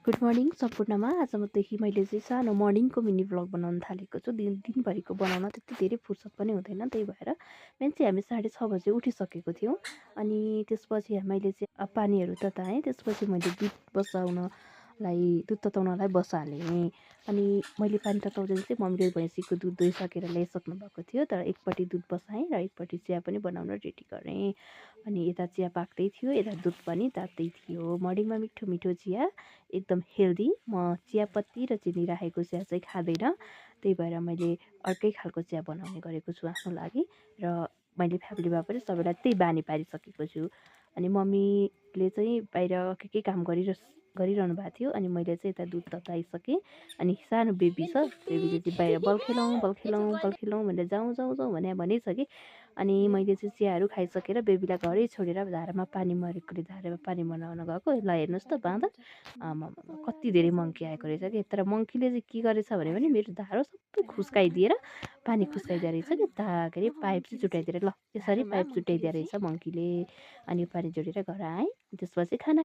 Good morning सम्पूर्णमा। आजदेखि मैले चाहिँ सानो मर्निङको मिनी भ्लग बनाउन थालेको छु। दिनभरिको बनाउन त्यति धेरै फुर्सद पनि हुँदैन, त्यही भएर मेन चाहिँ हामी 6:30 बजे उठिसकेको थियौँ। अनि त्यसपछि मैले चाहिँ पानीहरू तताएँ। त्यसपछि मैले दुध तताउनलाई बसालेँ। अनि मैले पानी तताउँदा चाहिँ मम्मीले भैँसीको दुध दुहिसकेर ल्याइसक्नु भएको थियो, तर एकपट्टि दुध बसाएँ र एकपट्टि चिया पनि बनाउन रेडी गरेँ। अनि यता चिया पाक्दै थियो, यता दुध पनि तात्दै थियो। मर्निङमा मिठो मिठो चिया, एकदम हेल्दी। म चियापत्ती र चिनी राखेको चिया चाहिँ खाँदैन, त्यही भएर मैले अर्कै खालको चिया बनाउने गरेको छु आफ्नो लागि। र मैले फ्यामिलीमा पनि सबैलाई त्यही बानी पारिसकेको छु। अनि मम्मीले चाहिँ बाहिर के काम गरिरहनु भएको थियो। अनि मैले चाहिँ यता दुध तताइसकेँ। अनि सानो बेबी छ, बेबीले चाहिँ बाहिर बल खेलाउँ भनेर जाउँ जाउँ जाउँ भनेकै छ कि। अनि मैले चाहिँ चियाहरू खाइसकेर बेबीलाई घरै छोडेर धारामा पानी मरेकोले धारामा पानी बनाउन गएको। ल हेर्नुहोस् त बाँदर, आमामामा कति धेरै मङ्की आएको रहेछ कि। तर मङ्कीले चाहिँ के गरेछ भने मेरो धारो सबै खुस्काइदिएर पानी खुस्काइदिएको रहेछ कि। के अरे पाइप चाहिँ चुटाइदिएर, ल यसरी पाइप चुटाइदिएको रहेछ मङ्कीले। अनि पानी जोडेर घर आएँ। त्यसपछि खाना